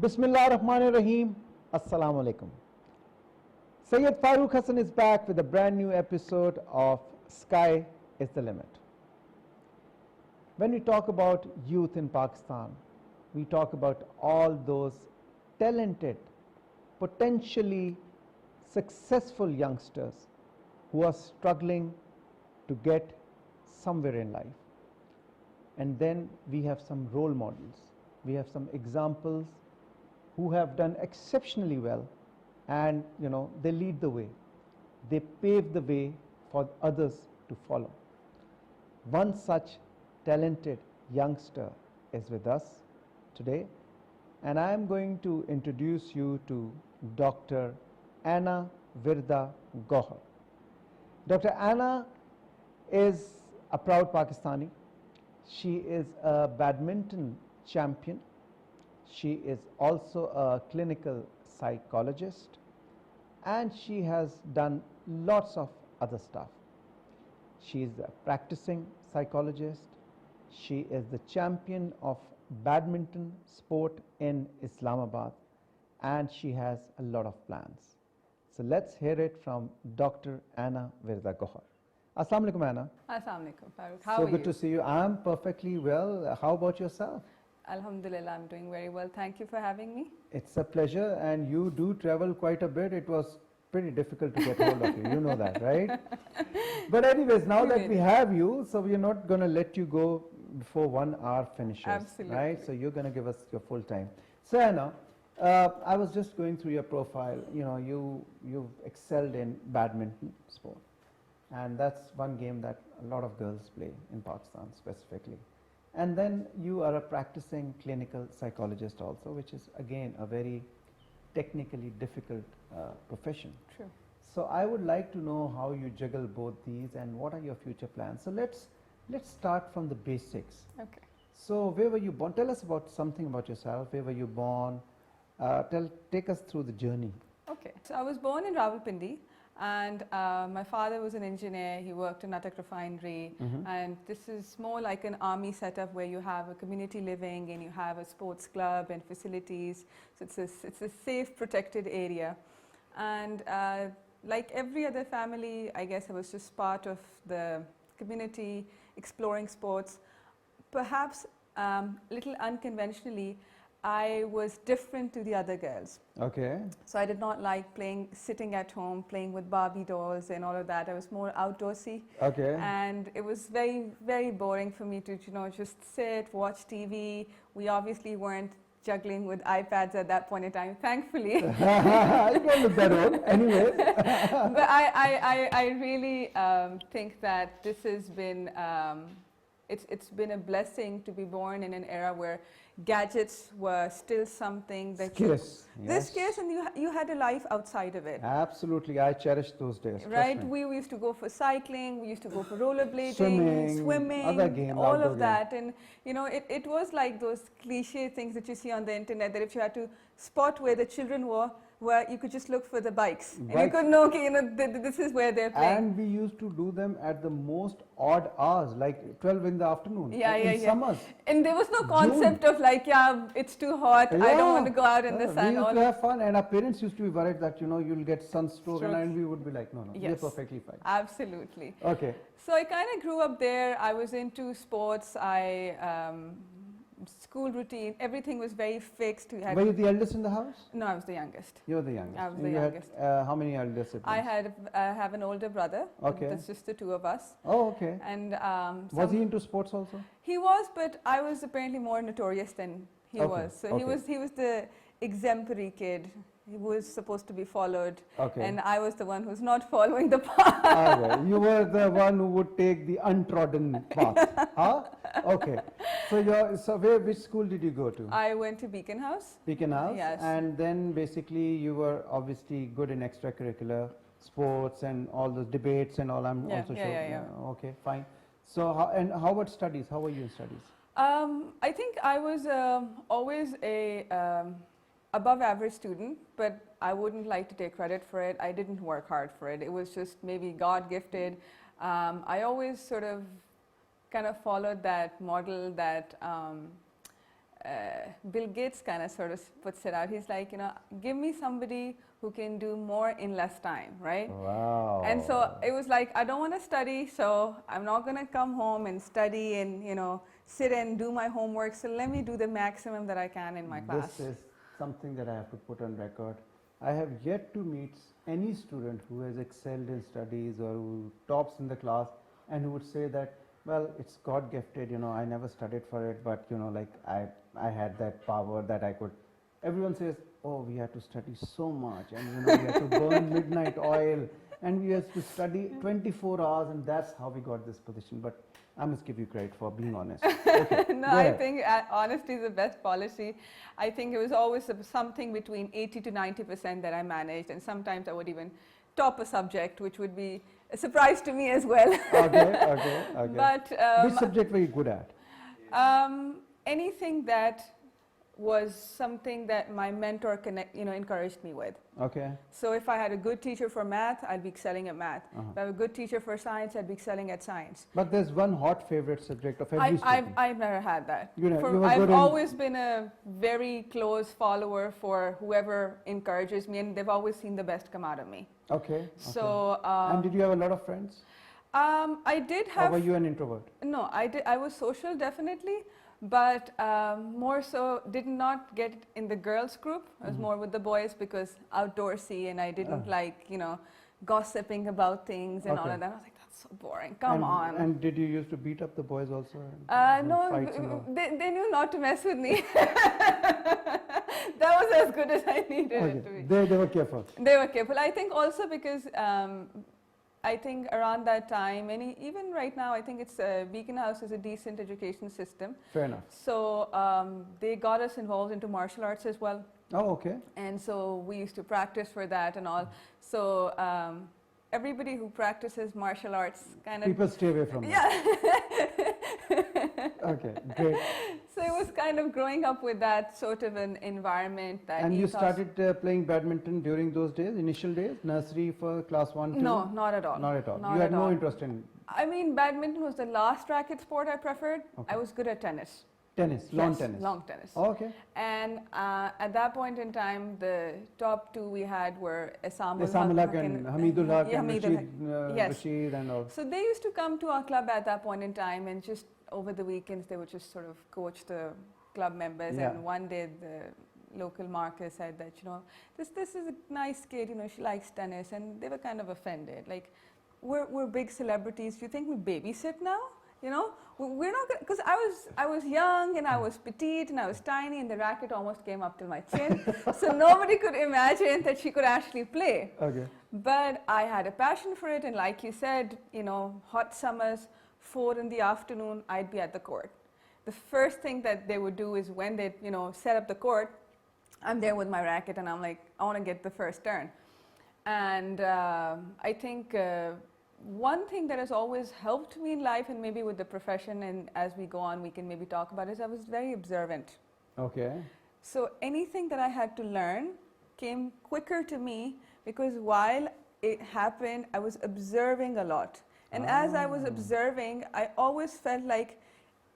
Bismillahirrahmanirrahim. Assalamu alaikum. Sayyid Farooq Hassan is back with a brand new episode of Sky is the Limit. When we talk about youth in Pakistan, we talk about all those talented, potentially successful youngsters who are struggling to get somewhere in life. And then we have some role models. We have some examples who have done exceptionally well, and they lead the way. They pave the way for others to follow. One such talented youngster is with us today, and I am going to introduce you to Dr. Anna Wirdah Gohar. Dr. Anna is a proud Pakistani. She is a badminton champion. She is also a clinical psychologist, and she has done lots of other stuff. She is a practicing psychologist. She is the champion of badminton sport in Islamabad, and she has a lot of plans. So let's hear it from Dr. Anna Wirdah Gohar. Assalamu alaikum, Anna. Assalamu alaikum, Farooq. How so are you? good to see you. I'm perfectly well. How about yourself? Alhamdulillah, I'm doing very well. Thank you for having me. It's a pleasure, and you do travel quite a bit. It was pretty difficult to get hold of you. You know that, right? But anyways, now that we have you, so we're not going to let you go before 1 hour finishes. Absolutely. Right? So you're going to give us your full time. So Anna, I was just going through your profile. You've excelled in badminton sport, and that's one game that a lot of girls play in Pakistan specifically. And then you are a practicing clinical psychologist also, which is again a very technically difficult profession. True. So I would like to know how you juggle both these and what are your future plans. So let's start from the basics. Okay. So where were you born? Tell us about something about yourself. Where were you born? Take us through the journey. Okay. So I was born in Rawalpindi. And my father was an engineer. He worked in Natak refinery, and this is more like an army setup where you have a community living and you have a sports club and facilities. So it's a safe, protected area. And like every other family, I guess I was just part of the community, exploring sports. Perhaps little unconventionally, I was different to the other girls. Okay. So I did not like sitting at home, playing with Barbie dolls and all of that. I was more outdoorsy. Okay. And it was very, very boring for me to, just sit, watch TV. We obviously weren't juggling with iPads at that point in time, thankfully. You don't look that old, anyway. But I really think that this has been, it's been a blessing to be born in an era where gadgets were still something that Scarce. They're scarce, and you had a life outside of it. Absolutely, I cherish those days. Right, we used to go for cycling, we used to go for Swimming, rollerblading, other games, all of that, and it was like those cliche things that you see on the internet, that if you had to spot where the children were, where you could just look for the bikes. And you could know, okay, this is where they're playing. And we used to do them at the most odd hours, like 12 in the afternoon. In summers. And there was no concept of like, it's too hot, I don't want to go out in the sun. We used to have fun, and our parents used to be worried that, you'll get sunstroke, and we would be like, no, yes, we're perfectly fine. Absolutely. Okay. So I kind of grew up there. I was into sports. School routine, everything was very fixed. Were you the eldest in the house? No, I was the youngest. You were the youngest. I was the youngest. How many elder siblings? I have an older brother. Okay. That's just the two of us. Oh, okay. And was he into sports also? He was, but I was apparently more notorious than he was. So he was the exemplary kid. He was supposed to be followed, and I was the one who's not following the path. Okay. You were the one who would take the untrodden path. Huh? Okay. So which school did you go to? I went to Beacon House. Beacon House? Yes. And then basically you were obviously good in extracurricular sports and all those debates and all. I'm also sure. Yeah. Okay, fine. So how about studies? How were you in studies? I think I was always a above average student, but I wouldn't like to take credit for it. I didn't work hard for it. It was just maybe God gifted. I always sort of kind of followed that model that Bill Gates kind of sort of puts it out. He's like, give me somebody who can do more in less time, right? Wow. And so it was like, I don't want to study, so I'm not going to come home and study and, sit and do my homework. So let me do the maximum that I can in my class. This is something that I have to put on record. I have yet to meet any student who has excelled in studies or who tops in the class and who would say that, well, it's God gifted, I never studied for it, but like I had that power that I could. Everyone says, oh, we had to study so much, and we had to burn midnight oil, and we had to study 24 hours, and that's how we got this position. But I must give you credit for being honest. Okay, No, I think honesty is the best policy. I think it was always something between 80 to 90% that I managed, and sometimes I would even top a subject, which would be a surprise to me as well. Okay. But which subject were you good at? Anything that was something that my mentor encouraged me with. Okay. So if I had a good teacher for math, I'd be excelling at math. If I have a good teacher for science, I'd be excelling at science. But there's one hot favorite subject of every student. I've never had that. I've always been a very close follower for whoever encourages me, and they've always seen the best come out of me. Okay. So. And did you have a lot of friends? I did have. Or were you an introvert? No, I did. I was social, definitely. But more so did not get in the girls group. I was more with the boys because outdoorsy, and I didn't like, gossiping about things and all of that. I was like, that's so boring. Come on. And did you used to beat up the boys also? No, they knew not to mess with me. That was as good as I needed it to be. They were careful. They were careful. I think also because I think around that time, and even right now, I think it's Beacon House is a decent education system. Fair enough. So they got us involved into martial arts as well. Oh, okay. And so we used to practice for that and all. So everybody who practices martial arts kind of... People stay away from it. Yeah. Okay, great. So it was kind of growing up with that sort of an environment. That and you started playing badminton during those days, initial days, nursery for class 1, 2? No, not at all. Not at all. Not You had at no all. interest in... I mean, badminton was the last racket sport I preferred. Okay. I was good at tennis. Tennis, lawn Yes, tennis. Long tennis. Oh, okay. And at that point in time, the top two we had were Esamul Haq and Hamidul Haq and Yes. Rashid and all. So they used to come to our club at that point in time, and just over the weekends they would just sort of coach the club members. Yeah. And one day the local marker said that, this is a nice kid, she likes tennis, and they were kind of offended. Like, we're big celebrities. Do you think we babysit now? We're not gonna, because I was young and I was petite and I was tiny and the racket almost came up to my chin. So nobody could imagine that she could actually play. Okay. But I had a passion for it, and like you said, hot summers, 4 in the afternoon, I'd be at the court. The first thing that they would do is when they, set up the court, I'm there with my racket and I'm like, I want to get the first turn. And I think one thing that has always helped me in life, and maybe with the profession, and as we go on we can maybe talk about it, is I was very observant. Okay. So anything that I had to learn came quicker to me because while it happened, I was observing a lot. And as I was observing, I always felt like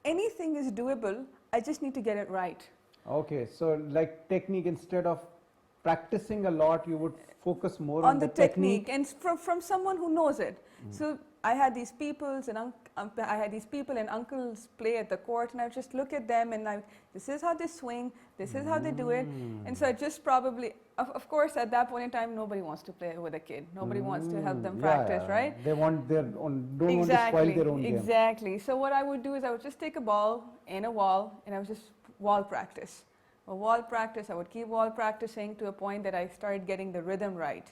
anything is doable, I just need to get it right. Okay, so like technique, instead of practicing a lot, you would focus more on the technique, and from someone who knows it. So I had these peoples and I had these people and uncles play at the court, and I would just look at them and this is how they swing, this is how they do it. And so I just probably, of course, at that point in time, nobody wants to play with a kid. Nobody wants to help them practice, right? They want their own, don't want to spoil their own game. Exactly. So what I would do is I would just take a ball in a wall and I would just wall practice. I would keep wall practicing to a point that I started getting the rhythm right.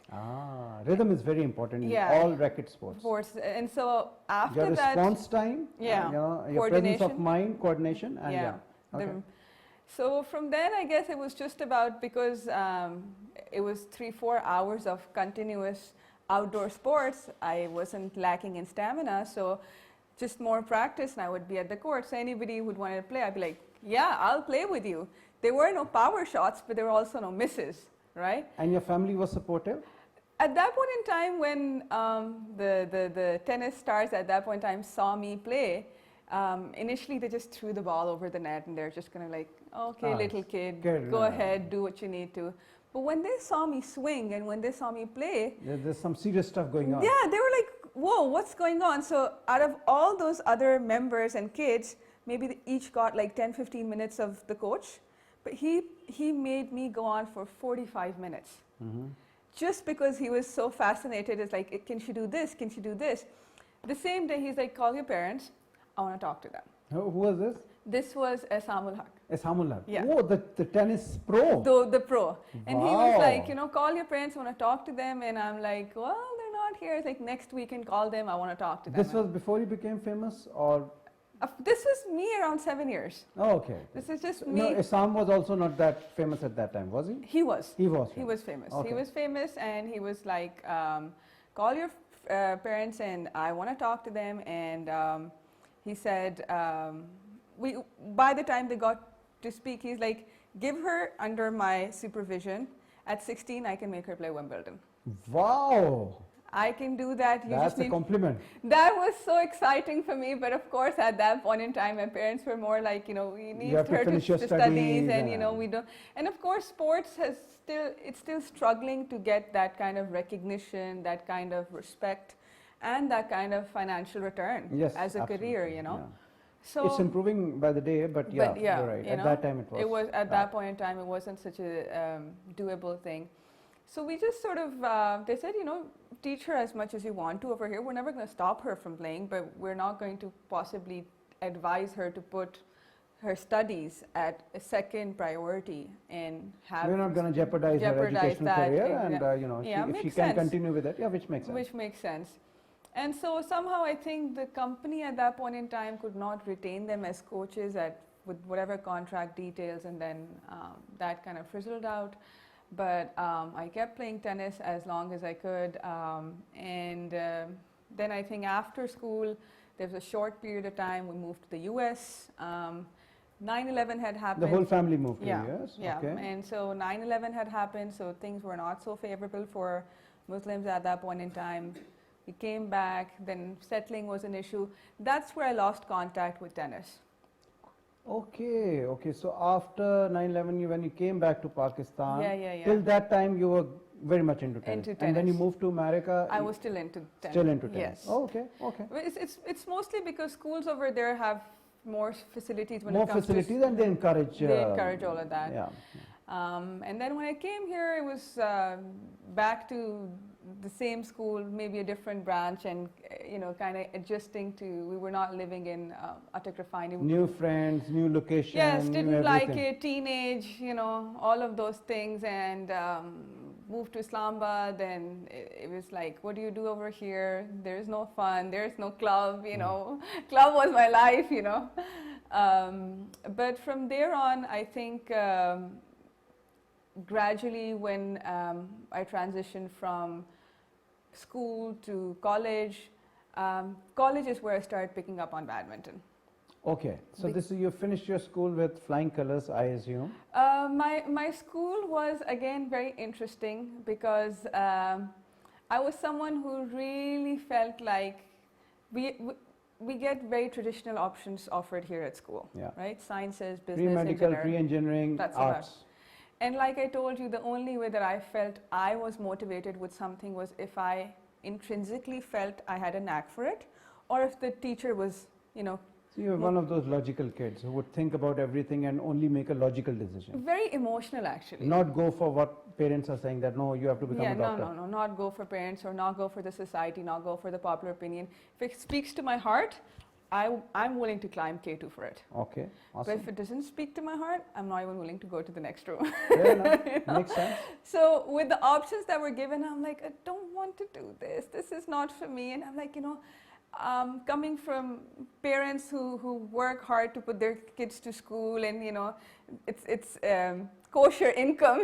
Rhythm is very important in all racket sports. And so after your that, response time, your presence of mind, coordination, and Okay. So from then, I guess it was just about, because it was 3-4 hours of continuous outdoor sports, I wasn't lacking in stamina, so just more practice and I would be at the court. So anybody who would want to play, I'd be like, yeah, I'll play with you. There were no power shots, but there were also no misses, right? And your family was supportive? At that point in time, when the tennis stars at that point in time saw me play, initially they just threw the ball over the net and they're just going to like, Okay, little kid, Kid, go ahead, do what you need to. But when they saw me swing and when they saw me play, There's some serious stuff going on. yeah, they were like, whoa, what's going on? So out of all those other members and kids, maybe they each got like 10, 15 minutes of the coach. But he made me go on for 45 minutes. Just because he was so fascinated. It's like, can she do this? Can she do this? The same day, he's like, call your parents. I want to talk to them. Who was this? This was Samul Haq. Samullah. Yeah. Oh, the tennis pro. The pro. And he was like, call your parents, I want to talk to them. And I'm like, well, they're not here. It's like, next weekend, call them, I want to talk to them. This was before you became famous, or? This was me around 7 years. Oh, okay. This is just me. No, Assam was also not that famous at that time, was he? He was. He was. He was famous. Okay. He was famous, and he was like, call your parents, and I want to talk to them. And he said, by the time they got to speak, he's like, give her under my supervision. At 16, I can make her play Wimbledon. Wow. I can do that. That's a compliment. That was so exciting for me. But of course, at that point in time, my parents were more like, we need her to studies, and we don't. And of course, sports it's still struggling to get that kind of recognition, that kind of respect, and that kind of financial return as a career. Yeah. So it's improving by the day, but yeah, you're right. At that time, it was at that point in time, it wasn't such a doable thing. So we just sort of, they said, teach her as much as you want to over here. We're never going to stop her from playing, but we're not going to possibly advise her to put her studies at a second priority and have. We're not going to jeopardize her educational career, and if she can continue with it, which makes sense. Which makes sense. And so somehow I think the company at that point in time could not retain them as coaches with whatever contract details, and then that kind of frizzled out. But I kept playing tennis as long as I could. And then I think after school, there was a short period of time, we moved to the US. 9/11 had happened. The whole family moved to the US? Yeah, okay. And so 9/11 had happened, so things were not so favorable for Muslims at that point in time. We came back, then settling was an issue. That's where I lost contact with tennis. Okay. So after 9/11, when you came back to Pakistan, till that time you were very much into tennis. And when you moved to America, I was still into tennis. Still into tennis. Yes. Oh, okay. It's mostly because schools over there have more facilities when more it comes facilities, and they encourage. They encourage all of that. Yeah. And then when I came here, it was back to the same school, maybe a different branch, and kind of adjusting to. We were not living in Atak Refinery. New friends, new location. Yes, didn't like it. Teenage, all of those things, and moved to Islamabad. Then it was like, what do you do over here? There's no fun. There's no club. Club was my life. But from there on, I think. Gradually, when I transitioned from school to college, college is where I started picking up on badminton. Okay, so you finished your school with flying colors, I assume. My school was again very interesting because I was someone who really felt like we get very traditional options offered here at school, right? Sciences, business, pre-medical, pre-engineering, arts. And like I told you, the only way that I felt I was motivated with something was if I intrinsically felt I had a knack for it, or if the teacher was, So you were one of those logical kids who would think about everything and only make a logical decision. Very emotional, actually. Not go for what parents are saying that, no, you have to become a doctor. No, not go for parents, or not go for the society, not go for the popular opinion. If it speaks to my heart, I'm willing to climb K2 for it. Okay, awesome. But if it doesn't speak to my heart, I'm not even willing to go to the next room. Fair enough. Makes sense. So with the options that were given, I'm like, I don't want to do this. This is not for me. And I'm like, coming from parents who work hard to put their kids to school, and it's kosher income,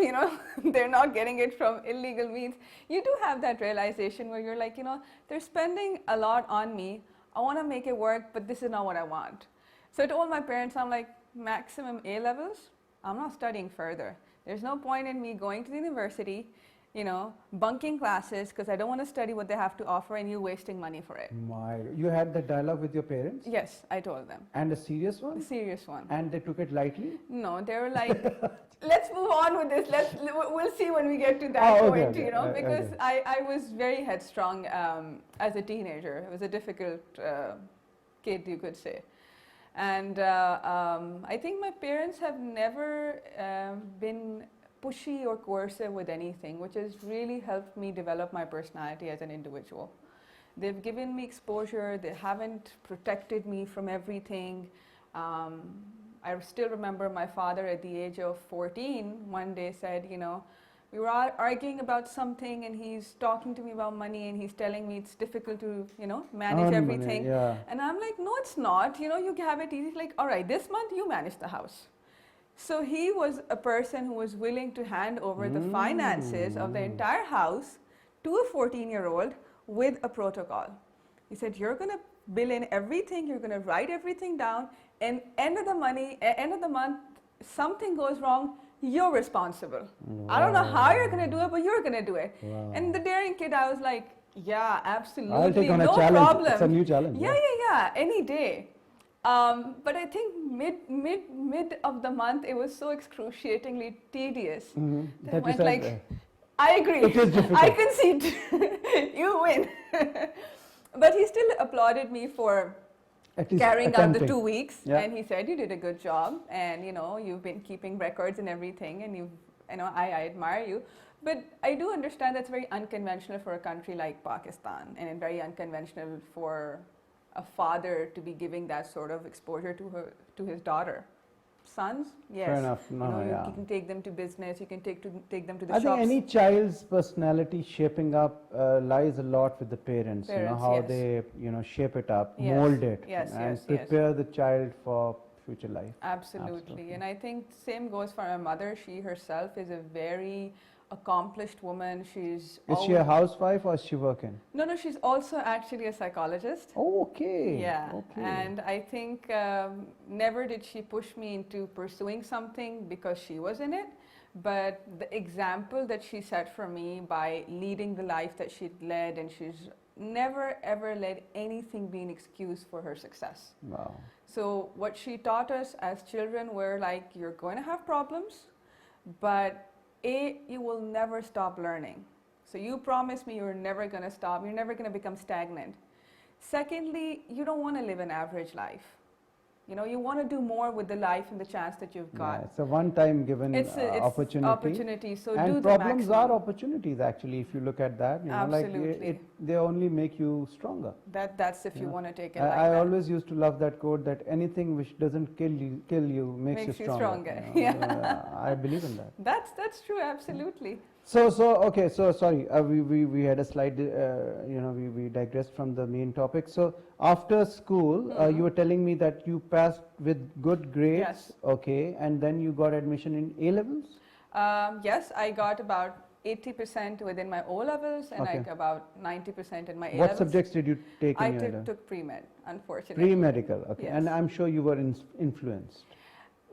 they're not getting it from illegal means. You do have that realization where you're like, they're spending a lot on me. I want to make it work, but this is not what I want. So I told my parents, I'm like, maximum A levels, I'm not studying further. There's no point in me going to the university, bunking classes because I don't want to study what they have to offer and you wasting money for it. You had that dialogue with your parents? Yes, I told them. And a serious one? The serious one. And they took it lightly? No, they were like, let's move on with this. We'll see when we get to that point, because I was very headstrong as a teenager. I was a difficult kid, you could say. And I think my parents have never been pushy or coercive with anything, which has really helped me develop my personality as an individual. They've given me exposure. They haven't protected me from everything. I still remember my father at the age of 14 one day said, we were arguing about something and he's talking to me about money and he's telling me it's difficult to, manage everything. Money, yeah. And I'm like, no, it's not. You have it easy. He's like, all right, this month you manage the house. So he was a person who was willing to hand over the finances of the entire house to a 14-year-old with a protocol. He said, you're going to bill in everything, you're going to write everything down, and end of the month, something goes wrong, you're responsible. Wow. I don't know how you're going to do it, but you're going to do it. Wow. And the daring kid, I was like, yeah, absolutely, I'll take on no a challenge. problem. It's a new challenge. Yeah, any day. But I think mid of the month, it was so excruciatingly tedious that I went like, I agree, it is difficult. I concede, you win. But he still applauded me for carrying out the 2 weeks, and he said, you did a good job, and you've been keeping records and everything, and I admire you. But I do understand that's very unconventional for a country like Pakistan, and very unconventional for a father to be giving that sort of exposure to his daughter. Sons, yes. Fair enough. You can take them to business. You can take them to the I shops. think any child's personality shaping up lies a lot with the parents. How they shape it up, mold it, and prepare the child for future life. Absolutely. And I think same goes for my mother. She herself is a very accomplished woman. Is she a housewife or is she working? No, she's also actually a psychologist. Oh, okay. Yeah. Okay. And I think never did she push me into pursuing something because she was in it, but the example that she set for me by leading the life that she'd led, and she's never ever let anything be an excuse for her success. Wow. So what she taught us as children were like, you're going to have problems, but you will never stop learning. So you promise me you're never going to stop. You're never going to become stagnant. Secondly, you don't want to live an average life. You want to do more with the life and the chance that you've got. Yeah, it's a one-time given opportunity. So and do problems the are opportunities actually. If you look at that, absolutely, they only make you stronger. That's if you want to take it. I always used to love that quote that anything which doesn't kill you makes you stronger. Yeah. I believe in that. That's true. Absolutely. So sorry, we had a slide, we digressed from the main topic. So after school, you were telling me that you passed with good grades, yes. Okay, and then you got admission in A-levels? Yes, I got about 80% within my O-levels and like about 90% in my A-levels. What subjects did you take in your I took pre-med, unfortunately. Pre-medical, okay. Yes. And I'm sure you were influenced.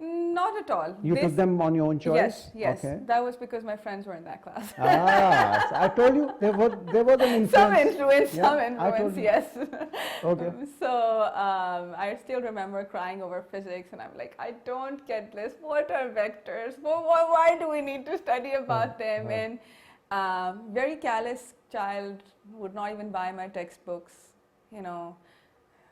Not at all. You took them on your own choice? Yes. Okay. That was because my friends were in that class. So I told you there was an influence. Some influence, yes. Okay. So I still remember crying over physics, and I'm like, I don't get this. What are vectors? Why do we need to study about them? And very callous child, would not even buy my textbooks,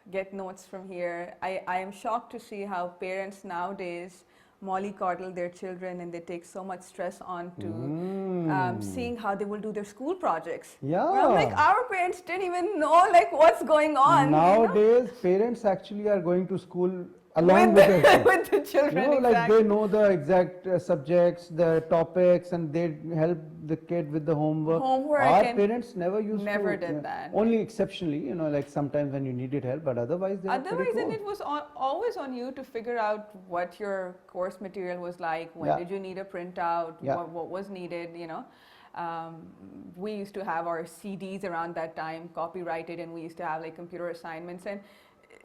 get notes from here. I am shocked to see how parents nowadays mollycoddle their children, and they take so much stress on to seeing how they will do their school projects. Yeah. Where I'm like, our parents didn't even know what's going on. Nowadays, parents actually are going to school along with the children. They know the exact subjects, the topics, and they help the kid with the homework. Our parents never did that. Only exceptionally, like sometimes when you needed help, but otherwise they and it was always on you to figure out what your course material was like. When did you need a printout? What was needed? We used to have our CDs around that time, copyrighted, and we used to have computer assignments, and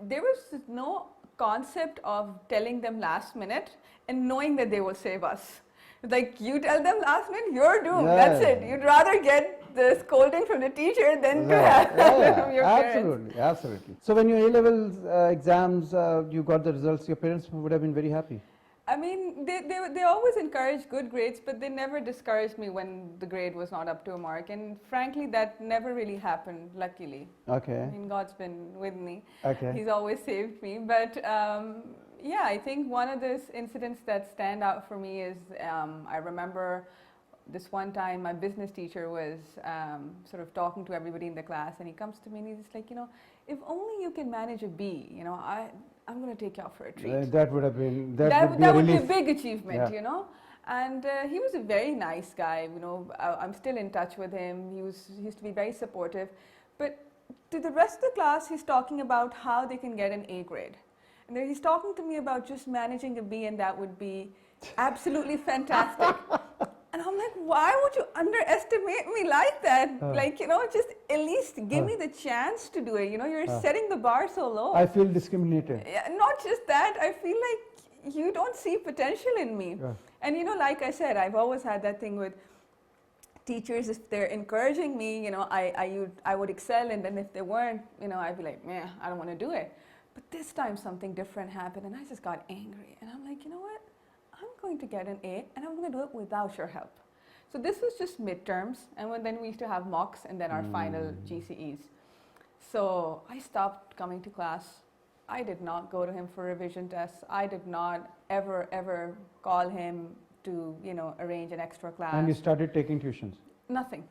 there was no concept of telling them last minute and knowing that they will save us. Like, you tell them last minute, you're doomed. Yeah, That's yeah, it. You'd rather get the scolding from the teacher than to Right. have Yeah, it from your parents. absolutely, absolutely. So when your A-levels exams, you got the results, your parents would have been very happy. I mean, they always encouraged good grades, but they never discouraged me when the grade was not up to a mark. And frankly, that never really happened, luckily. Okay. I mean, God's been with me. Okay. He's always saved me. But yeah, I think one of those incidents that stand out for me is I remember this one time my business teacher was sort of talking to everybody in the class, and he comes to me and he's just like, if only you can manage a B, I'm going to take you out for a treat. That would have been, that would be a would be a relief. big achievement, Yeah. And he was a very nice guy, I'm still in touch with him. He used to be very supportive. But to the rest of the class, he's talking about how they can get an A grade. And then he's talking to me about just managing a B, and that would be absolutely fantastic. And I'm like, why would you underestimate me like that? Just at least give me the chance to do it. You're setting the bar so low. I feel discriminated. Yeah, not just that, I feel like you don't see potential in me. Yeah. And like I said, I've always had that thing with teachers. If they're encouraging me, I would excel, and then if they weren't, I'd be like, man, I don't want to do it. But this time something different happened, and I just got angry. And I'm like, you know what? I'm going to get an A, and I'm going to do it without your help. So this was just midterms, and then we used to have mocks and then our final GCEs. So I stopped coming to class. I did not go to him for revision tests. I did not ever call him to, arrange an extra class. And you started taking tuitions? Nothing.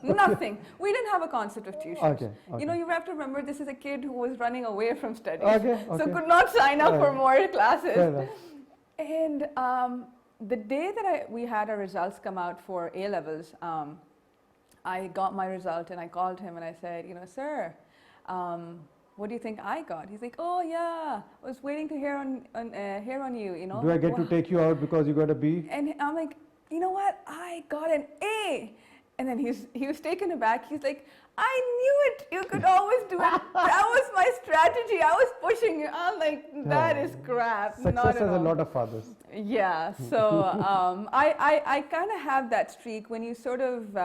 Nothing. We didn't have a concept of tuitions. Okay. You have to remember, this is a kid who was running away from studies. Okay. So could not sign up for more classes. Fair enough. And the day that we had our results come out for A-levels, I got my result and I called him and I said, sir, what do you think I got? He's like, oh yeah, I was waiting to hear on you, Do I get to take you out because you got a B? And I'm like, you know what? I got an A. And then he was taken aback. He's like, I knew it. You could always do it. That was my strategy. I was pushing you. I'm like, that is crap. Success not at has a all. lot of fathers. Yeah. So I kind of have that streak when you sort of,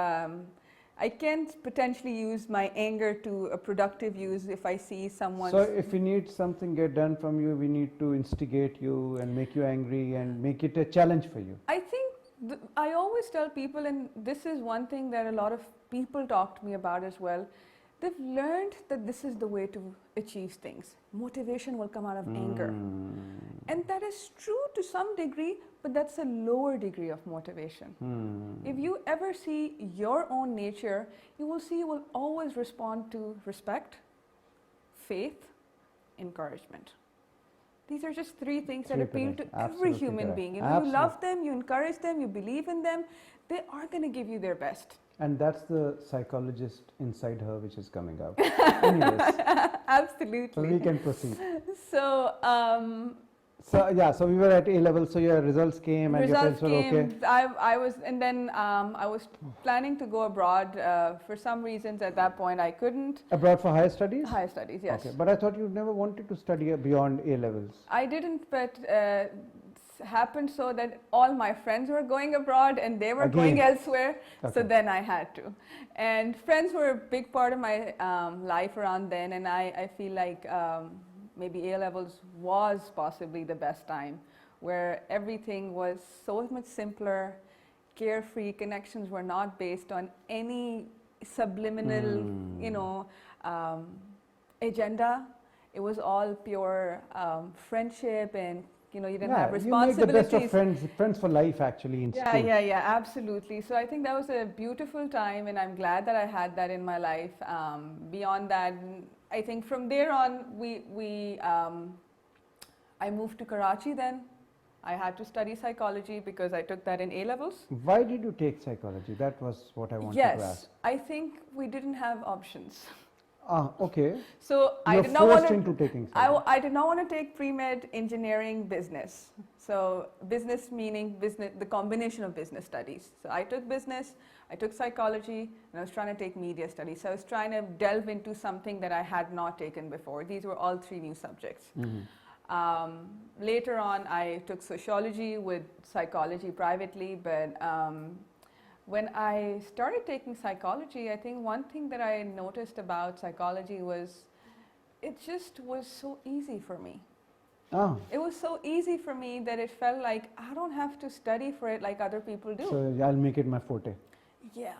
I can potentially use my anger to a productive use if I see someone. So if we need something get done from you, we need to instigate you and make you angry and make it a challenge for you. I think I always tell people, and this is one thing that a lot of people talk to me about as well, they've learned that this is the way to achieve things. Motivation will come out of anger. And that is true to some degree, but that's a lower degree of motivation. If you ever see your own nature, you will see you will always respond to respect, faith, encouragement. These are just three things that appeal to every human being. You love them, you encourage them, you believe in them, they are going to give you their best. And that's the psychologist inside her which is coming out. Anyways. Absolutely. So we can proceed. So, so we were at A-level, so your results came and your parents were okay? I was planning to go abroad. For some reasons at that point I couldn't. Abroad for higher studies? Higher studies, yes. Okay, but I thought you never wanted to study beyond A-levels. I didn't, but happened so that all my friends were going abroad and they were going elsewhere, so then I had to. And friends were a big part of my life around then, and I feel like maybe A-levels was possibly the best time, where everything was so much simpler, carefree, connections were not based on any subliminal, agenda. It was all pure friendship, and you didn't have responsibilities. You make the best of friends for life actually in school. Yeah, absolutely. So I think that was a beautiful time, and I'm glad that I had that in my life. Beyond that, I think from there on, I moved to Karachi then. I had to study psychology because I took that in A-levels. Why did you take psychology? That was what I wanted to ask. Yes, I think we didn't have options. Okay. So I did not want to taking I did not want to take pre-med engineering business. So business meaning the combination of business studies. So I took business, I took psychology, and I was trying to take media studies. So I was trying to delve into something that I had not taken before. These were all three new subjects. Later on, I took sociology with psychology privately, but when I started taking psychology, I think one thing that I noticed about psychology was it just was so easy for me. Oh, It was so easy for me that it felt like I don't have to study for it like other people do. so I'll make it my forte. Yeah.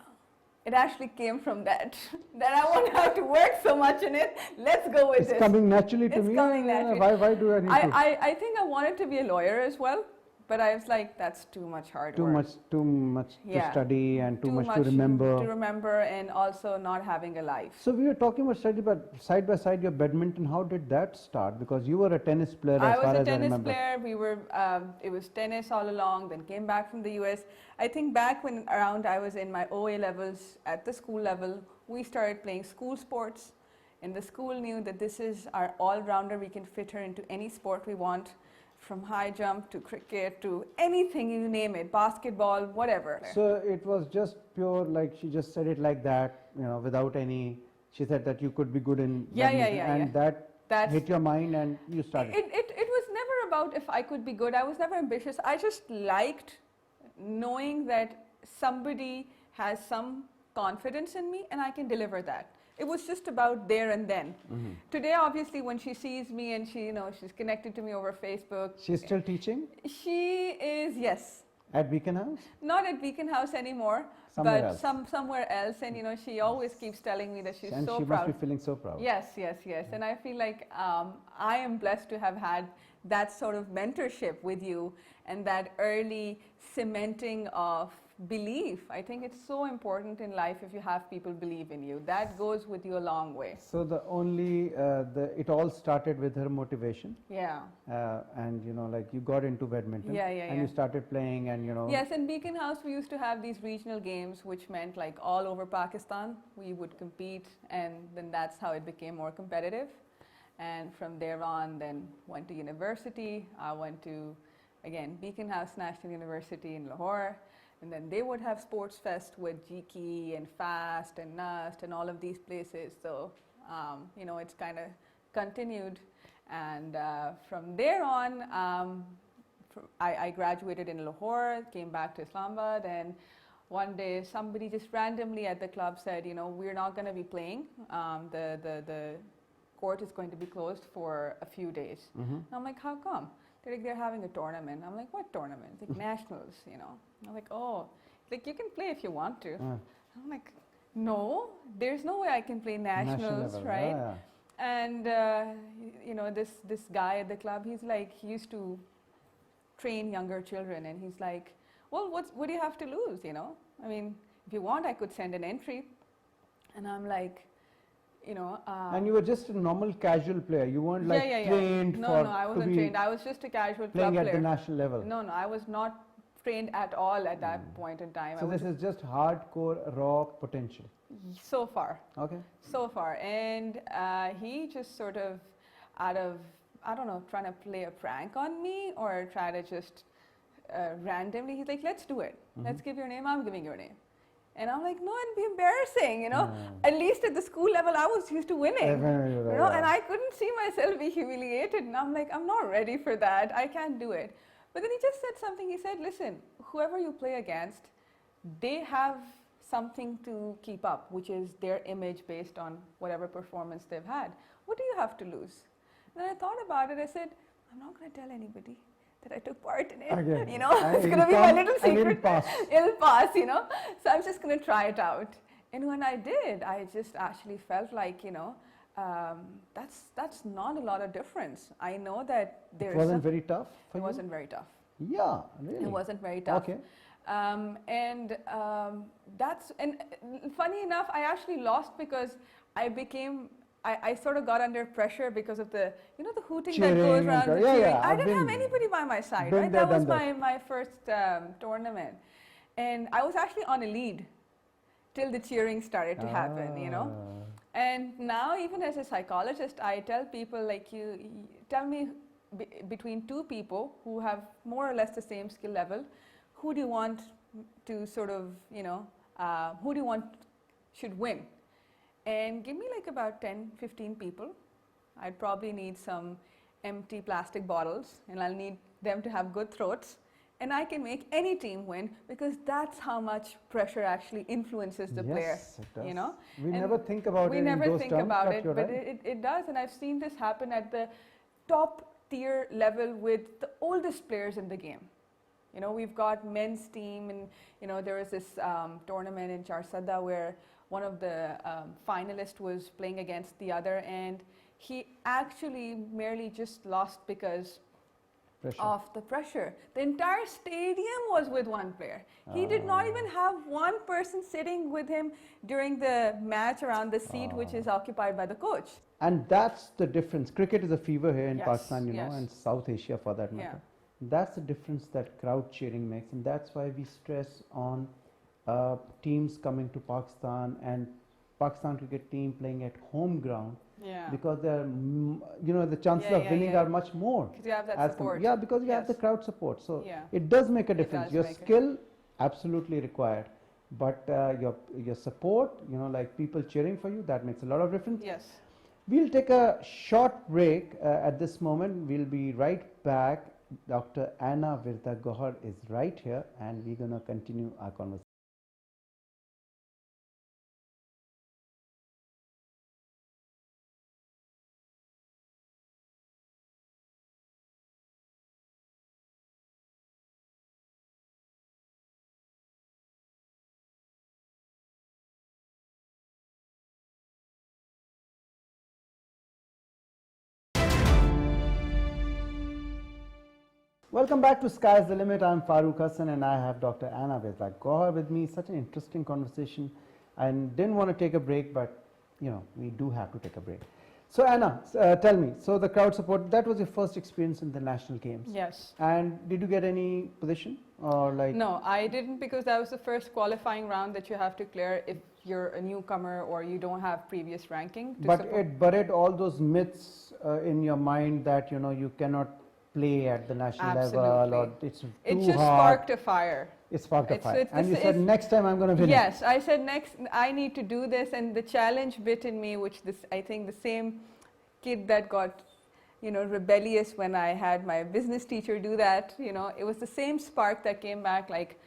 It actually came from that. That I won't have to work so much in it. Let's go with It's this. coming naturally to It's me. coming naturally. Why do I need to? I think I wanted to be a lawyer as well, but I was like, that's too much hard work. Too much to Yeah. study and too much to remember. To remember, and also not having a life. So we were talking about study, but side by side your badminton. How did that start? Because you were a tennis player, I as was far a as I tennis remember. player. We were. It was tennis all along. Then came back from the U.S. I think back when around I was in my OA levels at the school level, we started playing school sports, and the school knew that this is our all-rounder. We can fit her into any sport we want, from high jump to cricket to anything you name it, basketball, whatever. So it was just pure, like she just said it like that, without any. She said that you could be good in badminton, and that hit your mind, and you started. It was never about if I could be good. I was never ambitious. I just liked knowing that somebody has some confidence in me and I can deliver that. It was just about there and then. Mm-hmm. Today, obviously, when she sees me and she's connected to me over Facebook. She's still teaching? She is, yes. At Beacon House? Not at Beacon House anymore, Somewhere else. somewhere else. And she always keeps telling me that she's and so she proud. must be feeling so proud. Yes. And I feel like I am blessed to have had that sort of mentorship with you and that early cementing of belief. I think it's so important in life if you have people believe in you. That goes with you a long way. So it all started with her motivation. Yeah. And you got into badminton. And you started playing, and Yes, in Beacon House we used to have these regional games, which meant like all over Pakistan we would compete, and then that's how it became more competitive. And from there on, then went to university. I went to, again, Beacon House National University in Lahore. And then they would have Sports Fest with GK and FAST and NUST and all of these places. So, it's kind of continued. And from there on, I graduated in Lahore, came back to Islamabad, and one day somebody just randomly at the club said, we're not going to be playing. The court is going to be closed for a few days. Mm-hmm. And I'm like, how come? They're like, they're having a tournament. I'm like, what tournament? It's like nationals, I'm like, oh, like you can play if you want to. I'm like, no, there's no way I can play nationals, right? Yeah. And this guy at the club, he's like, he used to train younger children, and he's like, well, what do you have to lose? I mean, if you want, I could send an entry. And I'm like, and you were just a normal casual player. You weren't trained. No, I wasn't trained. I was just a casual club player. Playing at the national level. No, I was not trained at all at that point in time. So this is just hardcore raw potential. So far. Okay. So far, and he just sort of, out of trying to play a prank on me or try to just randomly, he's like, let's do it. Mm-hmm. Let's give your name. I'm giving your name. And I'm like, no, it'd be embarrassing, At least at the school level, I was used to winning, and I couldn't see myself be humiliated. And I'm like, I'm not ready for that. I can't do it. But then he just said something. He said, listen, whoever you play against, they have something to keep up, which is their image based on whatever performance they've had. What do you have to lose? And then I thought about it. I said, I'm not going to tell anybody that I took part in it. Okay. It's going to be my little secret. It'll pass, So I'm just going to try it out. And when I did, I just actually felt like, that's not a lot of difference. I know that it wasn't very tough for you? It wasn't very tough. Yeah, really? It wasn't very tough. Okay. And funny enough, I actually lost because I sort of got under pressure because of the hooting Cheering that goes around the cheering. Yeah, I didn't have anybody by my side, right? That was my first tournament. And I was actually on a lead till the cheering started to happen, And now, even as a psychologist, I tell people, like, you tell me between two people who have more or less the same skill level, who do you want to sort of, who do you want should win? And give me like about 10, 15 people. I'd probably need some empty plastic bottles, and I'll need them to have good throats, and I can make any team win, because that's how much pressure actually influences the player. Yes, it does. You know, We And never think about we it in never those think terms, about but it, you're but right. it does, and I've seen this happen at the top tier level with the oldest players in the game. You know, we've got men's team, and you know, there was this tournament in Charsadda where one of the finalists was playing against the other, and he actually merely just lost because Pressure. of the pressure. The entire stadium was with one player. He did not even have one person sitting with him during the match around the seat which is occupied by the coach. And that's the difference. Cricket is a fever here in Yes, Pakistan, you know, yes. and South Asia for that matter. That's the difference that crowd cheering makes, and that's why we stress on teams coming to Pakistan and Pakistan cricket team playing at home ground, Yeah. because they're, you know, the chances Yeah, of yeah, winning yeah. are much more. Because you have that as support. yeah, because you have the Yes. crowd support. So Yeah. it does make a It difference. does Your make a- skill, absolutely required, but your support, you know, like people cheering for you, that makes a lot of difference. Yes. We'll take a short break at this moment. We'll be right back. Dr. Anna Wirdah Gohar is right here, and we're going to continue our conversation. Welcome back to Sky's the Limit. I'm Farooq Hassan, and I have Dr. Anna Wirdah Gohar with me. Such an interesting conversation. I didn't want to take a break, but you know, we do have to take a break. So Anna, tell me, so the crowd support, that was your first experience in the national games. Yes. And did you get any position, or like? No, I didn't, because that was the first qualifying round that you have to clear if you're a newcomer or you don't have previous ranking. To But support. it buried all those myths in your mind that, you know, you cannot play at the national level, or it's too It just hard. sparked a fire. It sparked a It's- fire. it's And this- you said, it's- next time I'm going to win it. Yes, I said next I need to do this, and the challenge bit in me, which this, I think the same kid that got, you know, rebellious when I had my business teacher do that, you know, it was the same spark that came back, like,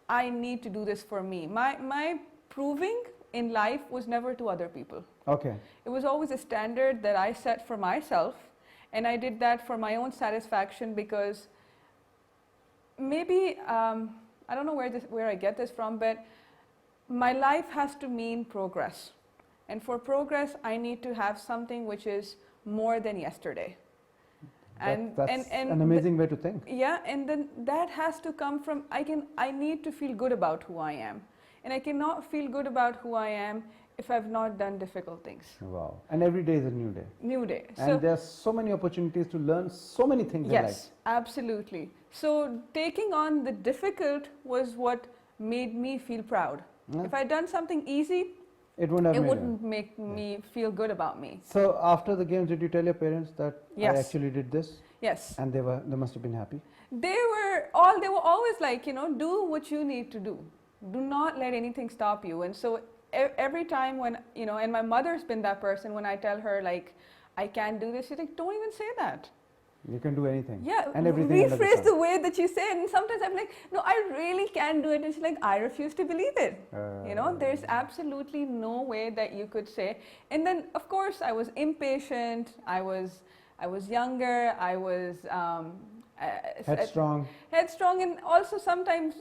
I need to do this for me. My proving in life was never to other people. Okay. It was always a standard that I set for myself, and I did that for my own satisfaction, because maybe, I don't know where I get this from, but my life has to mean progress. And for progress, I need to have something which is more than yesterday. That's an amazing way to think. Yeah, and then that has to come from, I need to feel good about who I am. And I cannot feel good about who I am if I've not done difficult things. Wow. And every day is a new day. New day. And there's so many opportunities to learn so many things in life. Yes, absolutely. So taking on the difficult was what made me feel proud. Yeah. If I'd done something easy, It wouldn't have it made wouldn't make me feel good about me. So after the games, did you tell your parents that I Yes. actually did this? Yes. And they must have been happy. They were always like, you know, do what you need to do. Do not let anything stop you. And so every time when, you know, and my mother's been that person, when I tell her, like, I can't do this, she's like, don't even say that. You can do anything. Yeah, And everything under the rephrase sun. the way that you say it. And sometimes I'm like, no, I really can do it. And she's like, I refuse to believe it. You know, there's absolutely no way that you could say. And then, of course, I was impatient. I was younger. I was Headstrong. headstrong, and also sometimes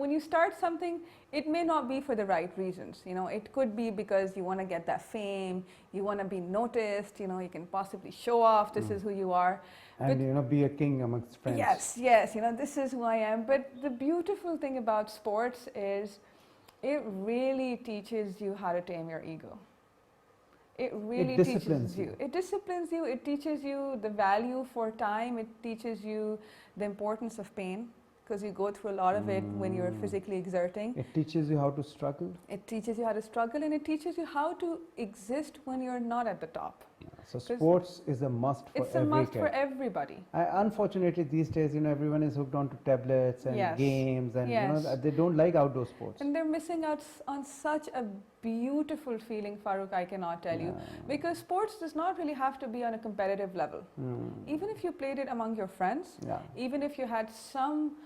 when you start something, it may not be for the right reasons. You know, it could be because you want to get that fame, you want to be noticed. You know, you can possibly show off. This is who you are. And, you know, be a king amongst friends. Yes, you know, this is who I am. But the beautiful thing about sports is it really teaches you how to tame your ego. It really disciplines teaches you. you. It disciplines you. It teaches you the value for time. It teaches you the importance of pain, because you go through a lot of it when you're physically exerting. It teaches you how to struggle. It teaches you how to struggle, and it teaches you how to exist when you're not at the top. So 'Cause sports is a must for it's a every must kid. for everybody. Unfortunately, these days, everyone is hooked onto tablets and Yes. games, and Yes. they don't like outdoor sports. And they're missing out on such a beautiful feeling, Farooq, I cannot tell you. Because sports does not really have to be on a competitive level. Even if you played it among your friends, Yeah. even if you had some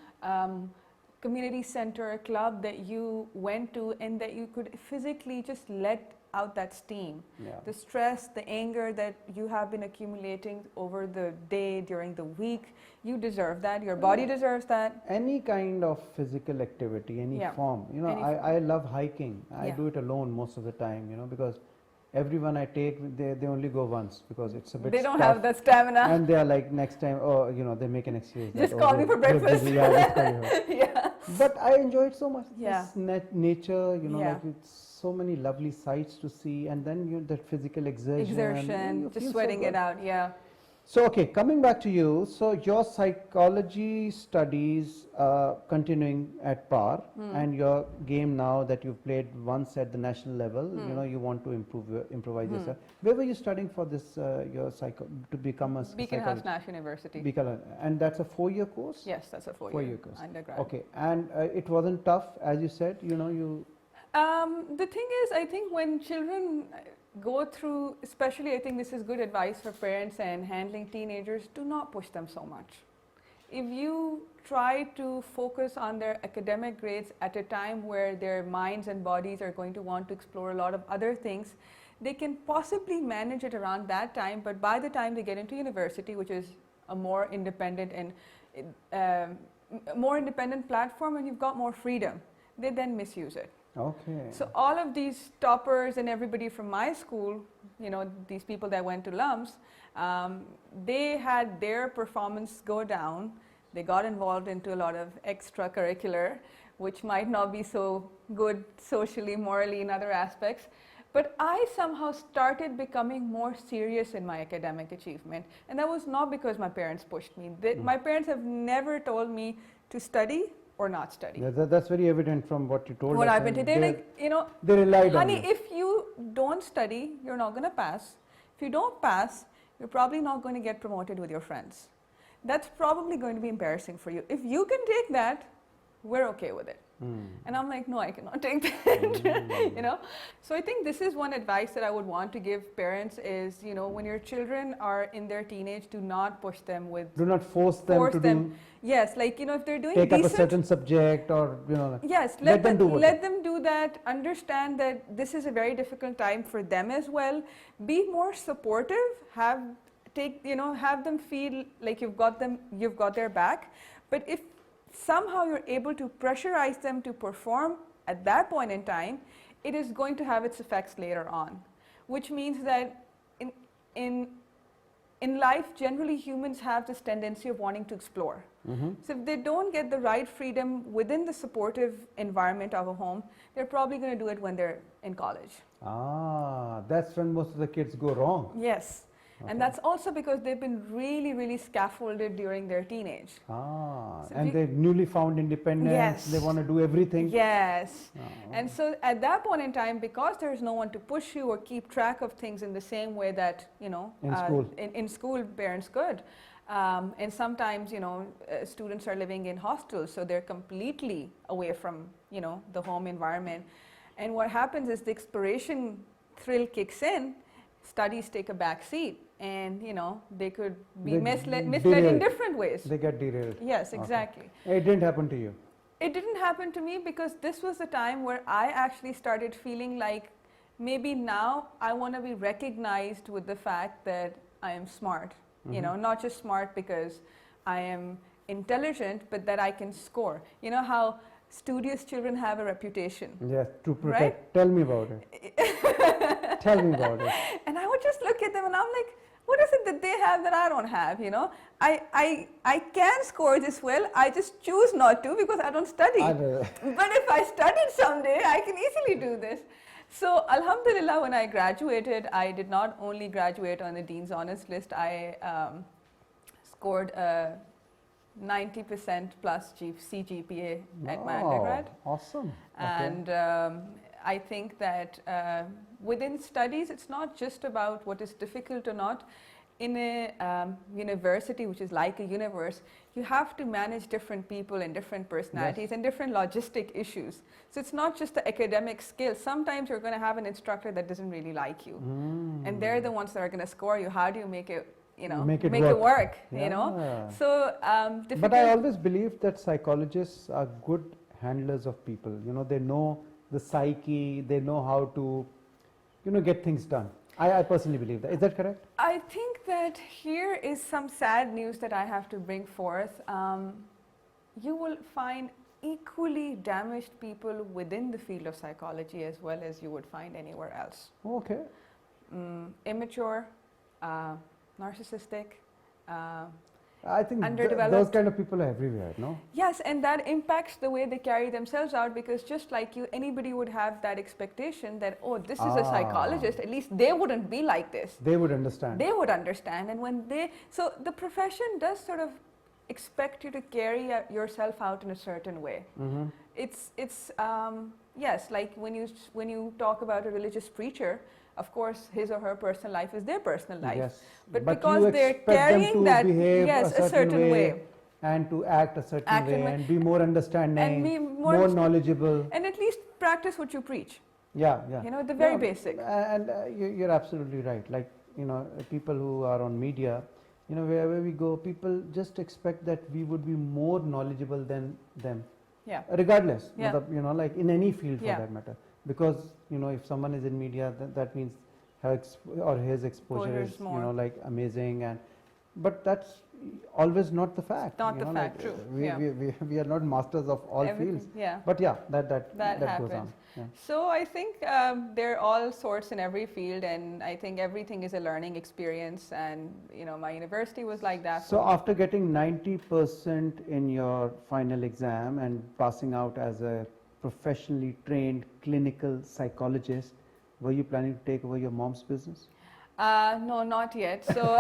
community center, club that you went to and that you could physically just let out that steam. Yeah. The stress, the anger that you have been accumulating over the day, during the week, you deserve that. Your body deserves that. Any kind of physical activity, any Yeah. form. Any I love hiking. I Yeah. do it alone most of the time, because everyone I take, they only go once because it's a bit They don't tough. have the stamina. And they are like, next time, they make an excuse. Just that, call me for they're breakfast. busy. Yeah, just call you. Yeah. But I enjoy it so much. Yeah. This nature, Yeah. like it's so many lovely sights to see, and then that physical exertion. You Just feel sweating so it good. out, yeah. So, okay, coming back to you. So, your psychology studies continuing at par, and your game now that you've played once at the national level, you want to improvise yourself. Where were you studying for this, your to become a Beacon House psychologist? National University. Beacon, and that's a 4-year course? Yes, that's a 4-year Four-year course. undergrad. Okay, and it wasn't tough, as you said, you. The thing is, I think when children go through, especially I think this is good advice for parents and handling teenagers, do not push them so much. If you try to focus on their academic grades at a time where their minds and bodies are going to want to explore a lot of other things, they can possibly manage it around that time, but by the time they get into university, which is a more independent and more independent platform, and you've got more freedom, they then misuse it. Okay. So all of these toppers and everybody from my school, these people that went to LUMS, they had their performance go down. They got involved into a lot of extracurricular, which might not be so good socially, morally, in other aspects. But I somehow started becoming more serious in my academic achievement. And that was not because my parents pushed me. My parents have never told me to study or not study. Yeah, that's very evident from what you told What us. happened today, they relied honey, on you. if you don't study, you're not going to pass. If you don't pass, you're probably not going to get promoted with your friends. That's probably going to be embarrassing for you. If you can take that, we're okay with it. And I'm like, no, I cannot take that. So I think this is one advice that I would want to give parents is, when your children are in their teenage, do not push them with. Do not force them to do. Yes, like, if they're doing take decent, up a certain subject or, yes, let them do that. Understand that this is a very difficult time for them as well. Be more supportive. Have them feel like you've got their back. But if somehow you're able to pressurize them to perform at that point in time, it is going to have its effects later on, which means that in life, generally humans have this tendency of wanting to explore. So if they don't get the right freedom within the supportive environment of a home, they're probably going to do it when they're in college. That's when most of the kids go wrong. Yes. Okay. And that's also because they've been really, really scaffolded during their teenage. So and they're newly found independence. Yes. They want to do everything. Yes. And so at that point in time, because there's no one to push you or keep track of things in the same way that, in school parents could. And sometimes, students are living in hostels, so they're completely away from, the home environment. And what happens is the exploration thrill kicks in, studies take a back seat, and they could be misled in different ways. They get derailed. Yes, exactly. Okay. It didn't happen to you. It didn't happen to me because this was the time where I actually started feeling like maybe now I want to be recognized with the fact that I am smart. Not just smart because I am intelligent, but that I can score. You know how studious children have a reputation. Yes, to protect. Right? Tell me about it. Tell me about it. And I would just look at them and I'm like, what is it that they have that I don't have, I can score this well, I just choose not to because I don't study. But if I studied someday, I can easily do this. So alhamdulillah, when I graduated, I did not only graduate on the Dean's Honors List, I scored a 90% plus CGPA at my undergrad. Awesome. And I think that within studies, it's not just about what is difficult or not. In a university, which is like a universe, you have to manage different people and different personalities and different logistic issues. So it's not just the academic skill. Sometimes you're going to have an instructor that doesn't really like you, and they're the ones that are going to score you. How do you make it, make it work? Yeah. So But I always believe that psychologists are good handlers of people. They know the psyche, they know how to, get things done. I personally believe that. Is that correct? I think that here is some sad news that I have to bring forth. You will find equally damaged people within the field of psychology as well as you would find anywhere else. Okay. Immature, narcissistic, I think underdeveloped. those kind of people are everywhere, no? Yes, and that impacts the way they carry themselves out, because just like you, anybody would have that expectation that, oh, this is a psychologist, at least they wouldn't be like this. They would understand. They would understand. And so the profession does sort of expect you to carry yourself out in a certain way. Mm-hmm. It's yes, like when you talk about a religious preacher, of course, his or her personal life is their personal life. Yes. But because they're carrying that, yes, a certain way. And to act a certain way and be more understanding, and be more knowledgeable. And at least practice what you preach. Yeah. The very basic. And you're absolutely right. Like, people who are on media, wherever we go, people just expect that we would be more knowledgeable than them. Yeah. Regardless, Yeah. like in any field for Yeah. that matter. Because, if someone is in media, that means her or his exposure is, like amazing. But that's always not the fact. Not the fact, true. We are not masters of all fields. Yeah. But yeah, that happens. goes on. Yeah. So I think there are all sorts in every field, and I think everything is a learning experience. And my university was like that. So after getting 90% in your final exam and passing out as a professionally trained clinical psychologist, were you planning to take over your mom's business? No, not yet. So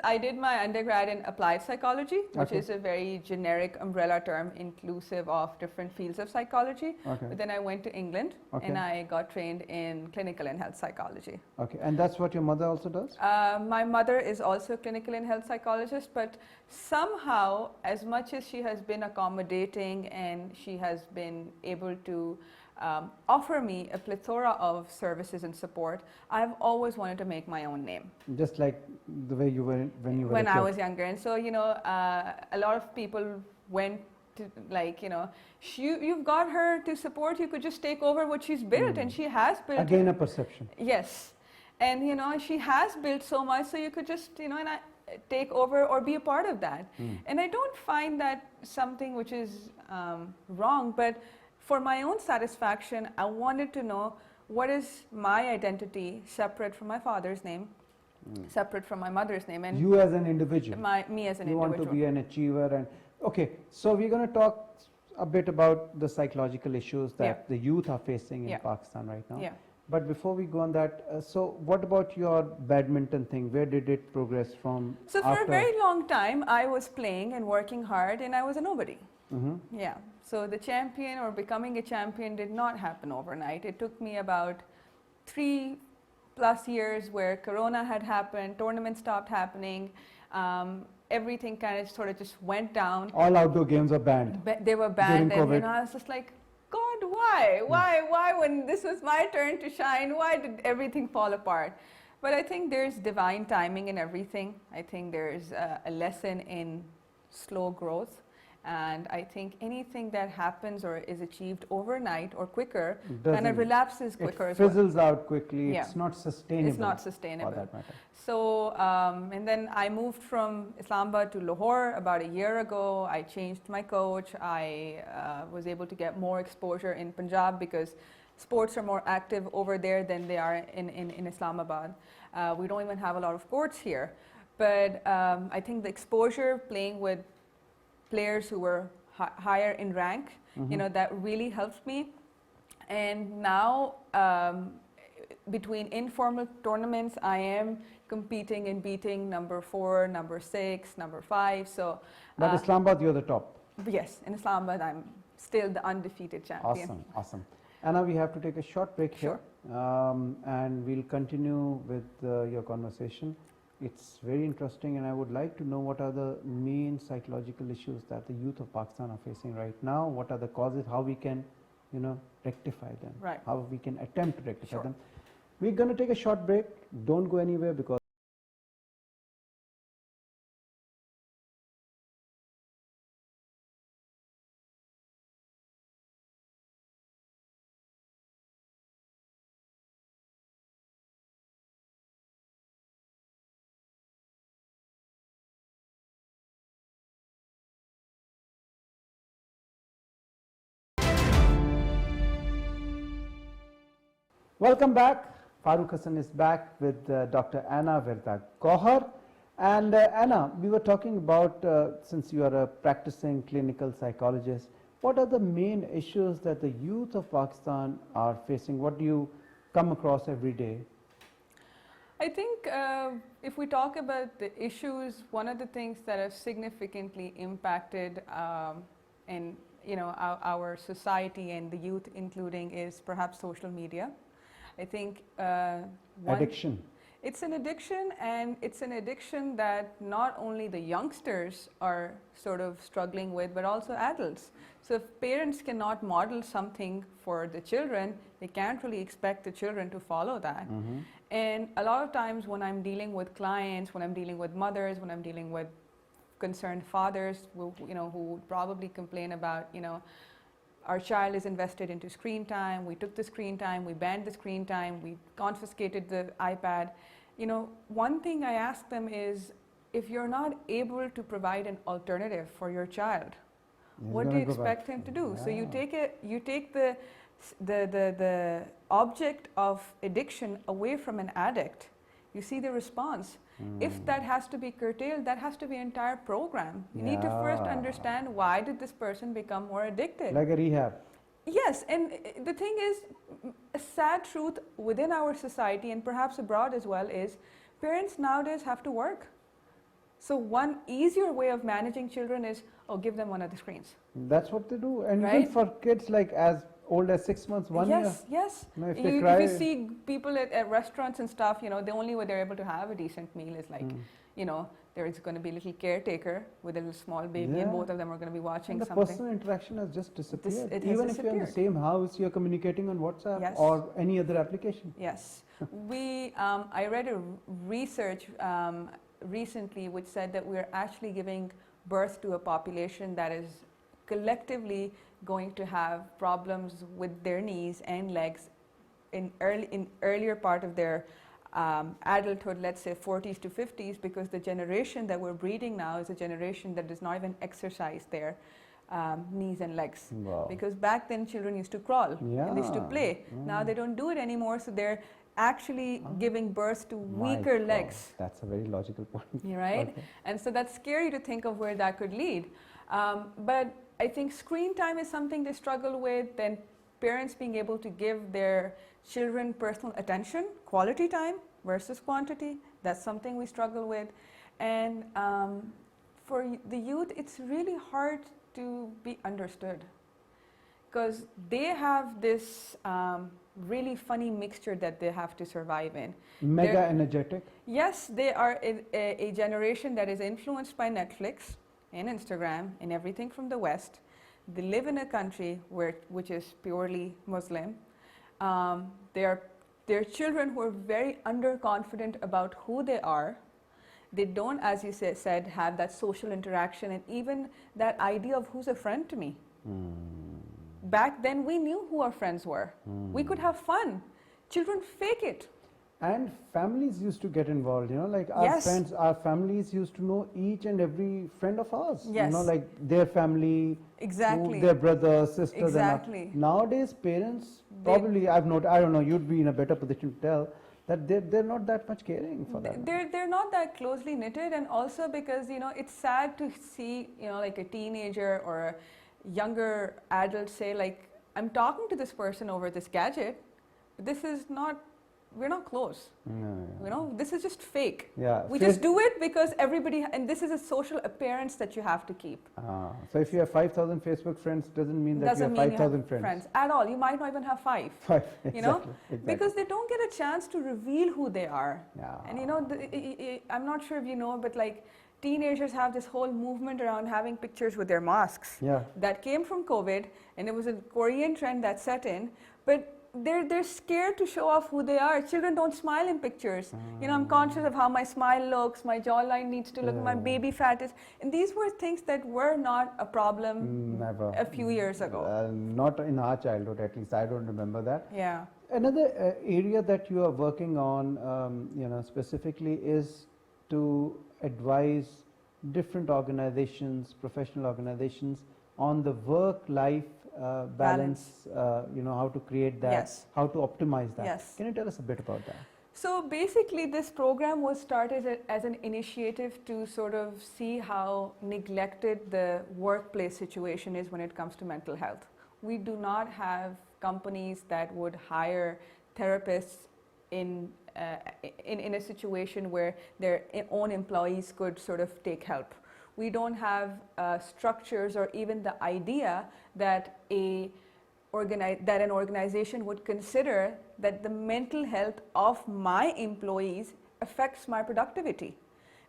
I did my undergrad in applied psychology, which is a very generic umbrella term inclusive of different fields of psychology. Okay. But then I went to England and I got trained in clinical and health psychology. Okay, and that's what your mother also does? My mother is also a clinical and health psychologist, but somehow, as much as she has been accommodating and she has been able to offer me a plethora of services and support, I've always wanted to make my own name. Just like the way you were when you were when a kid. I was younger. And so, a lot of people went to, like, you've got her to support, you could just take over what she's built, and she has built. Again, a perception. Yes. And, she has built so much, so you could just, take over or be a part of that. And I don't find that something which is wrong, but for my own satisfaction, I wanted to know what is my identity separate from my father's name, separate from my mother's name. And you as an individual. Me as an individual. You want to be an achiever. And okay, so we're going to talk a bit about the psychological issues that the youth are facing in Pakistan right now. Yeah. But before we go on that, so what about your badminton thing? Where did it progress from? So for a very long time, I was playing and working hard, and I was a nobody. Mm-hmm. Yeah. So the champion or becoming a champion did not happen overnight. It took me about 3+ years where Corona had happened, tournaments stopped happening, everything kind of sort of just went down. All outdoor games are banned. They were banned, and I was just like, God, why? Why when this was my turn to shine, why did everything fall apart? But I think there's divine timing in everything. I think there's a lesson in slow growth. And I think anything that happens or is achieved overnight or quicker kind of relapses quicker as well. It fizzles out quickly. Yeah. It's not sustainable. It's not sustainable. For that matter. So, and then I moved from Islamabad to Lahore about a year ago. I changed my coach. I was able to get more exposure in Punjab because sports are more active over there than they are in Islamabad. We don't even have a lot of courts here. But I think the exposure playing with players who were higher in rank, that really helped me. And now, between informal tournaments, I am competing and beating number 4, number 6, number 5. So, but Islamabad, you're the top. Yes, in Islamabad, I'm still the undefeated champion. Awesome, awesome. Anna, we have to take a short break Sure. here, and we'll continue with your conversation. It's very interesting, and I would like to know what are the main psychological issues that the youth of Pakistan are facing right now. What are the causes? How we can, rectify them? Right. How we can attempt to rectify Sure. them? We're going to take a short break. Don't go anywhere because. Welcome back. Farooq Hassan is back with Dr. Anna Wirdah Gohar. And Anna, we were talking about, since you are a practicing clinical psychologist, what are the main issues that the youth of Pakistan are facing? What do you come across every day? I think if we talk about the issues, one of the things that have significantly impacted in our society and the youth, including, is perhaps social media. I think Addiction. It's an addiction, and it's an addiction that not only the youngsters are sort of struggling with, but also adults. So if parents cannot model something for the children, they can't really expect the children to follow that. And a lot of times when I'm dealing with clients, when I'm dealing with mothers, when I'm dealing with concerned fathers who would probably complain about, our child is invested into screen time, we took the screen time, we banned the screen time, we confiscated the iPad. One thing I ask them is, if you're not able to provide an alternative for your child, what do you expect him to do? Yeah. So you take the object of addiction away from an addict. You see the response. If that has to be curtailed, that has to be an entire program. You need to first understand, why did this person become more addicted? Like a rehab. Yes, and the thing is, a sad truth within our society and perhaps abroad as well is, parents nowadays have to work. So one easier way of managing children is, give them one of the screens. That's what they do. And Right? even for kids like as old as 6 months, 1 year. Yes. If If they cry, you see people at restaurants and stuff, the only way they're able to have a decent meal is like, there is going to be a little caretaker with a little small baby, and both of them are going to be watching and the something. personal interaction has just disappeared. It has Even if you're in the disappeared. same house, you're communicating on WhatsApp Yes. or any other application. Yes. I read a research recently which said that we're actually giving birth to a population that is collectively going to have problems with their knees and legs in earlier part of their adulthood, let's say 40s to 50s, because the generation that we're breeding now is a generation that does not even exercise their knees and legs. Wow. Because back then children used to crawl and they used to play. Now they don't do it anymore, so they're actually giving birth to weaker legs. That's a very logical point. Right? Okay. And so that's scary to think of where that could lead. But I think screen time is something they struggle with, then parents being able to give their children personal attention, quality time versus quantity, that's something we struggle with. And for the youth, it's really hard to be understood, because they have this really funny mixture that they have to survive in. Mega energetic. Yes, they are a generation that is influenced by Netflix and Instagram and everything from the West. They live in a country which is purely Muslim. They're children who are very underconfident about who they are. They don't, as you said, have that social interaction and even that idea of who's a friend to me. Back then, we knew who our friends were. We could have fun. Children fake it. And families used to get involved, like our Yes. friends, our families used to know each and every friend of ours. Yes. Like their family, Exactly. their brothers, sisters. Exactly. Nowadays, parents, probably, I don't know, you'd be in a better position to tell, that they're not that much caring for that. They're not that closely knitted, and also because it's sad to see like a teenager or a younger adult say, like, I'm talking to this person over this gadget, but this is not we're not close. No, You know, this is just fake. yeah. We just do it because everybody, and this is a social appearance that you have to keep. So if you have 5,000 Facebook friends, doesn't mean that Doesn't you mean have 5,000 friends. at all. You might not even have five. Five, You know, exactly. because they don't get a chance to reveal who they are. Yeah. And you know, I'm not sure if you know, but like teenagers have this whole movement around having pictures with their masks. Yeah. That came from COVID, and it was a Korean trend that set in. But they're scared to show off who they are. Children don't smile in pictures. You know, I'm conscious of how my smile looks, my jawline needs to look, my baby fat is. And these were things that were not a problem Never. a few years ago. Not in our childhood, at least. I don't remember that. Yeah. Another area that you are working on, specifically is to advise different organizations, professional organizations, on the work-life balance. How to create that, Yes. how to optimize that. Yes. Can you tell us a bit about that? So basically, this program was started as an initiative to sort of see how neglected the workplace situation is when it comes to mental health. We do not have companies that would hire therapists in a situation where their own employees could sort of take help. We don't have structures or even the idea that an organization would consider that the mental health of my employees affects my productivity.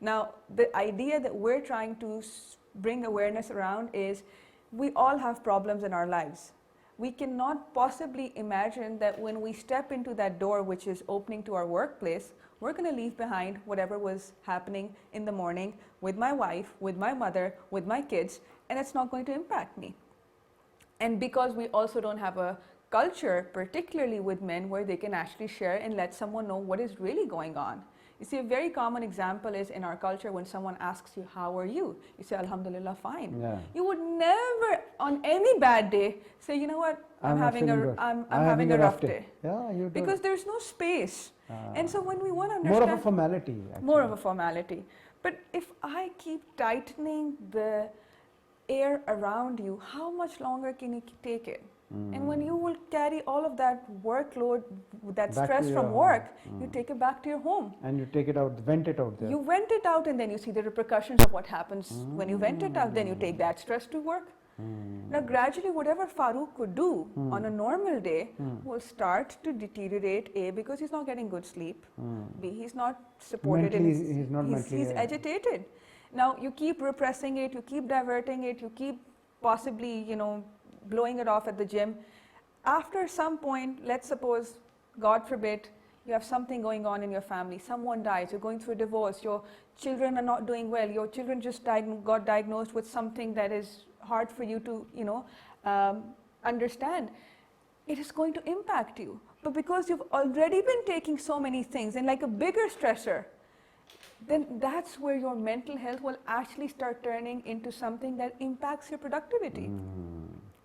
Now, the idea that we're trying to bring awareness around is we all have problems in our lives. We cannot possibly imagine that when we step into that door, which is opening to our workplace, we're going to leave behind whatever was happening in the morning with my wife, with my mother, with my kids, and it's not going to impact me. And because we also don't have a culture, particularly with men, where they can actually share and let someone know what is really going on. You see, a very common example is in our culture when someone asks you, how are you? You say, Alhamdulillah, fine. Yeah. You would never, on any bad day, say, you know what, I'm having a rough day. Yeah, you do. Because there's no space. And so when we want to more understand... of a formality, actually. More of a formality. But if I keep tightening the air around you, how much longer can you take it? And when you will carry all of that workload, that Back stress to from your work, home. you take it back to your home. And you take it out, vent it out there. You vent it out, and then you see the repercussions of what happens when you vent it out. Then you take that stress to work. Now, gradually, whatever Farooq could do on a normal day will start to deteriorate. A, because he's not getting good sleep. B, he's not supported. He's agitated. Now, you keep repressing it, you keep diverting it, you keep possibly, blowing it off at the gym. After some point, let's suppose, God forbid, you have something going on in your family, someone dies, you're going through a divorce, your children are not doing well, your children just got diagnosed with something that is hard for you to, understand. It is going to impact you. But because you've already been taking so many things and like a bigger stressor, then that's where your mental health will actually start turning into something that impacts your productivity.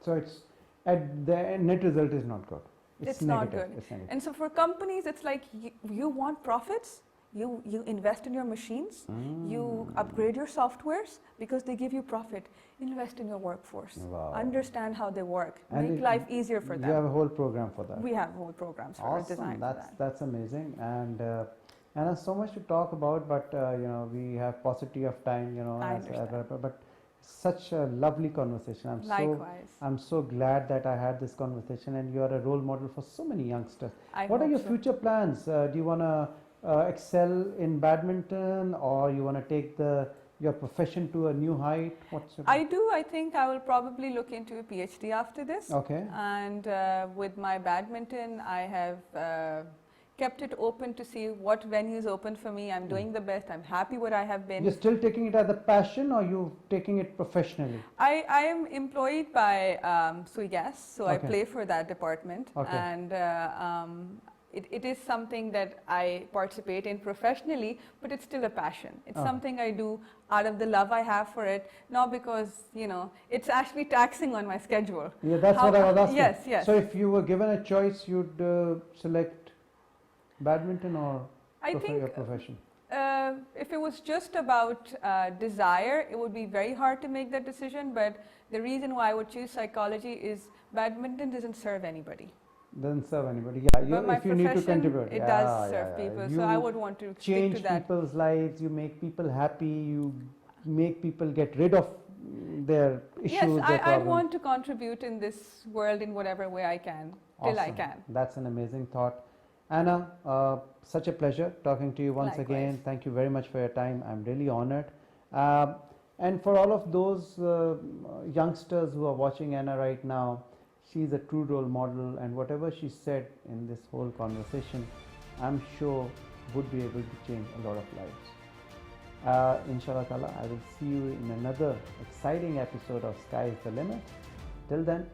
So it's the net result is not good. It's negative. not good. It's negative. And so for companies, it's like you want profits, you invest in your machines, you upgrade your softwares because they give you profit. Invest in your workforce. Wow. Understand how they work. And make life easier for them. You have a whole program for that. We have whole programs for design for that. That's amazing. And there's so much to talk about, but we have paucity of time. I understand. But such a lovely conversation. Likewise. I'm so glad that I had this conversation, and you are a role model for so many youngsters. What are your future plans? Do you want to excel in badminton, or you want to take your profession to a new height? I think I will probably look into a PhD after this. Okay. And with my badminton, I have kept it open to see what venues open for me. I'm doing the best. I'm happy what I have been. You're still taking it as a passion, or you taking it professionally? I am employed by Sui Gas, so I play for that department. Okay. And it is something that I participate in professionally, but it's still a passion. It's something I do out of the love I have for it, not because, it's actually taxing on my schedule. Yeah, that's what I was asking. Yes. So if you were given a choice, you'd select badminton or your profession? If it was just about desire, it would be very hard to make that decision, but the reason why I would choose psychology is badminton doesn't serve anybody. Doesn't serve anybody. Yeah, But my if you need to profession, contribute, it yeah, does yeah, serve yeah. people. You So I would want to stick change to that. people's lives. You make people happy. You make people get rid of their issues, Yes, their I problems. want to contribute in this world in whatever way I can, till I Awesome. can. That's an amazing thought. Anna, such a pleasure talking to you once Likewise. again. Thank you very much for your time. I'm really honored. And for all of those youngsters who are watching Anna right now, she's a true role model, and whatever she said in this whole conversation, I'm sure would be able to change a lot of lives. Inshallah Ta'ala, I will see you in another exciting episode of Sky is the Limit. Till then,